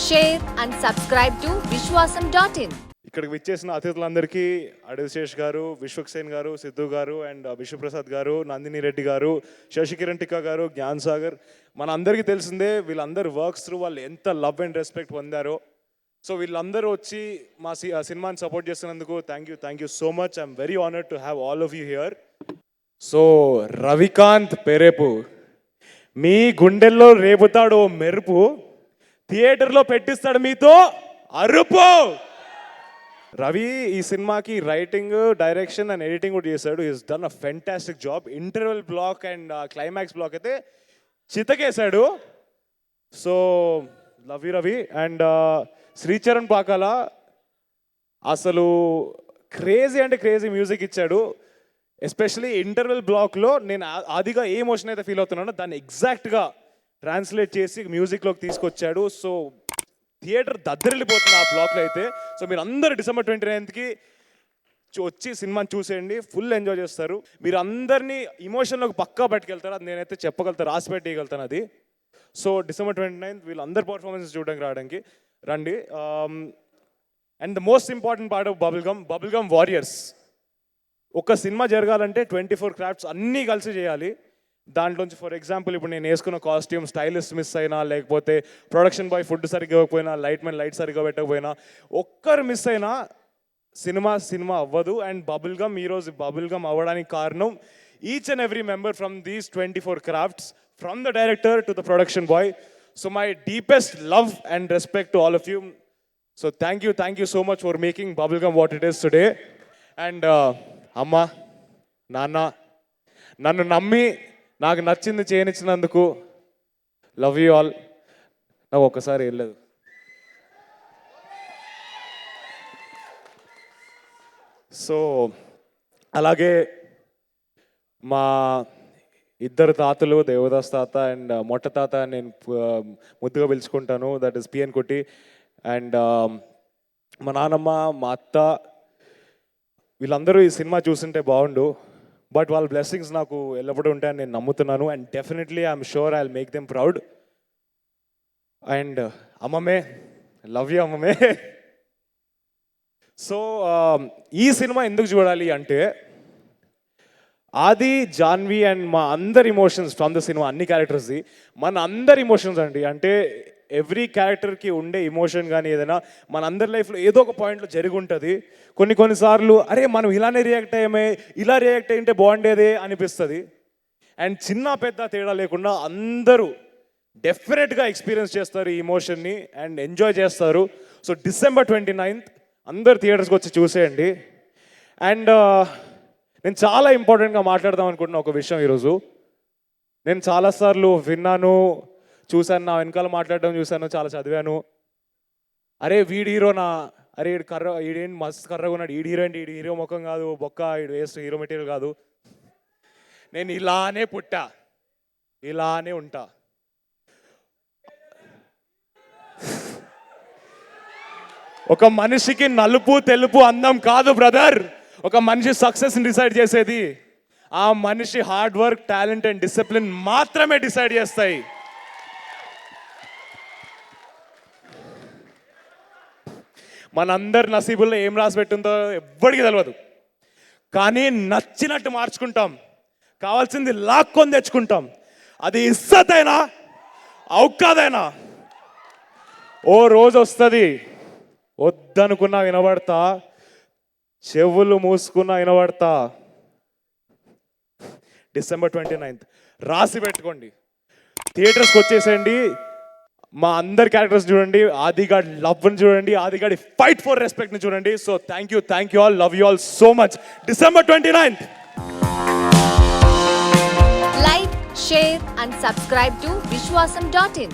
share and subscribe to vishwasam.in. ఇక్కడికి విచ్చేసిన అతిథులందరికీ అడవిశేష్ గారు, విశ్వక్సేన్ గారు, సిద్ధు గారు అండ్ విశ్వప్రసాద్ గారు, నందిని రెడ్డి గారు, శశికిరణ్ టిక్కా గారు, జ్ఞాన్ సాగర్, మన అందరికీ తెలిసిందే వీళ్ళందరూ వర్క్స్ త్రూ వాళ్ళు ఎంత లవ్ అండ్ రెస్పెక్ట్ పొందారో. సో వీళ్ళందరూ వచ్చి మా సినిమాని సపోర్ట్ చేస్తున్నందుకు thank you so much. I'm very honoured to have all of you here. So Ravikanth Perepu మీ గుండెల్లో రేపుతాడు ఓ మెరుపు, థియేటర్లో పెట్టిస్తాడు మీతో అరుపు. రవి ఈ సినిమాకి రైటింగ్, డైరెక్షన్ అండ్ ఎడిటింగ్ కూడా చేశాడు. Is done a fantastic job. Interval block and climax block అయితే చితకేశాడు. So love you Ravi. And Sricharan Pakala అసలు క్రేజీ అంటే క్రేజీ మ్యూజిక్ ఇచ్చాడు. ఎస్పెషలీ ఇంటర్వెల్ బ్లాక్లో నేను ఆదిగా ఏ ఎమోషన్ అయితే ఫీల్ అవుతున్నానో దాన్ని ఎగ్జాక్ట్గా ట్రాన్స్లేట్ చేసి మ్యూజిక్లోకి తీసుకొచ్చాడు. సో థియేటర్ దద్దరిల్లిపోతుంది ఆ బ్లాక్లో అయితే. సో మీరు అందరూ December 29కి వచ్చి సినిమాని చూసేయండి, ఫుల్ ఎంజాయ్ చేస్తారు. మీరు అందరినీ ఇమోషన్లోకి పక్కా పట్టుకెళ్తారు, అది నేనైతే చెప్పగలుగుతాను, రాసి పెట్టగలుగుతాను అది. సో December 29th వీళ్ళందరి పర్ఫార్మెన్స్ చూడడానికి రావడానికి రండి. And the most important part of Bubblegum warriors. ఒక సినిమా జరగాలంటే 24 క్రాఫ్ట్స్ అన్నీ కలిసి చేయాలి. దాంట్లోంచి ఫర్ ఎగ్జాంపుల్ ఇప్పుడు నేను వేసుకున్న కాస్ట్యూమ్ స్టైలిస్ట్ మిస్ అయినా, లేకపోతే ప్రొడక్షన్ బాయ్ ఫుడ్ సరిగ్గా ఇవ్వకపోయినా, లైట్ సరిగ్గా పెట్టకపోయినా, ఒక్కరు మిస్ అయినా సినిమా అవ్వదు. అండ్ ఈరోజు బబుల్గమ్ అవ్వడానికి కారణం each and every member from these 24 crafts, from the director to the production boy. So my deepest love and respect to all of you. So thank you so much for making Bubblegum what it is today. And అమ్మ, నాన్న, నన్ను నమ్మి నాకు నచ్చింది చేయనిచ్చినందుకు love you all. నాకు ఒక్కసారి వెళ్ళలేదు. So అలాగే మా ఇద్దరు తాతలు, దేవదాస్ తాత అండ్ మొట్ట తాత నేను ముద్దుగా పిలుచుకుంటాను, దట్ ఈస్ పిఎన్ కుట్టి. అండ్ మా నాన్నమ్మ, మా అత్త, వీళ్ళందరూ ఈ సినిమా చూస్తుంటే బాగుండు, బట్ వాళ్ళ బ్లెస్సింగ్స్ నాకు ఎల్లప్పుడూ ఉంటాయని నేను నమ్ముతున్నాను. And definitely I'm sure I will make them proud. And అమ్మమ్మే, లవ్ యూ అమ్మమ్మే. సో ఈ సినిమా ఎందుకు చూడాలి అంటే ఆది, జాన్వి అండ్ మా అందరి ఇమోషన్స్ ఫ్రమ్ ద సినిమా, అన్ని క్యారెక్టర్స్ది మన అందరి ఇమోషన్స్ అండి. అంటే ఎవ్రీ క్యారెక్టర్కి ఉండే ఇమోషన్ కానీ ఏదైనా మన అందరి లైఫ్లో ఏదో ఒక పాయింట్లో జరిగి ఉంటుంది. కొన్నిసార్లు అరే మనం ఇలానే రియాక్ట్ అయ్యామే, ఇలా రియాక్ట్ అయ్యింటే బాగుండేదే అనిపిస్తుంది. అండ్ చిన్న పెద్ద తేడా లేకుండా అందరూ డెఫినెట్గా ఎక్స్పీరియన్స్ చేస్తారు ఈ ఇమోషన్ని అండ్ ఎంజాయ్ చేస్తారు. సో December 29th అందరు థియేటర్స్కి వచ్చి చూసేయండి. అండ్ నేను చాలా ఇంపార్టెంట్గా మాట్లాడదాం అనుకుంటున్న ఒక విషయం ఈరోజు. నేను చాలాసార్లు విన్నాను, చూశాను, నా వెనకాల మాట్లాడడం చూశాను, చాలా చదివాను. అరే వీడి హీరోనా, అరే ఈడేంటి మస్తు కర్రగా ఉన్నాడు, ఈడు హీరో ఏంటి, ఈడు హీరో ముఖం కాదు, బొక్క, ఈడు వేస్ట్, హీరో మెటీరియల్ కాదు. నేను ఇలానే పుట్టా, ఇలానే ఉంటా. ఒక మనిషికి నలుపు తెలుపు అందం కాదు బ్రదర్. ఒక మనిషి సక్సెస్ని డిసైడ్ చేసేది ఆ మనిషి hard work, talent and discipline మాత్రమే డిసైడ్ చేస్తాయి. మనందరి నసీబుల్లో ఏం రాసి పెట్టిందో ఎవ్వడికి తెలియదు, కానీ నచ్చినట్టు మార్చుకుంటాం, కావాల్సింది లాక్కొని తెచ్చుకుంటాం. అది ఇజ్జత్ అయినా ఔకాదైనా ఓ రోజు వస్తుంది, వద్దనుకున్నా వినబడతా, చెవులు మూసుకున్నా వినబడతా. December 29th రాసి పెట్టుకోండి, థియేటర్స్కి వచ్చేసేయండి. మా అందరి క్యారెక్టర్స్ చూడండి, ఆదిగాడి లవ్ని చూడండి, ఆదిగాడి ఫైట్ ఫర్ రెస్పెక్ట్ని చూడండి. So thank you all, love you all so much. December 29th. Like, share and subscribe to vishwasam.in.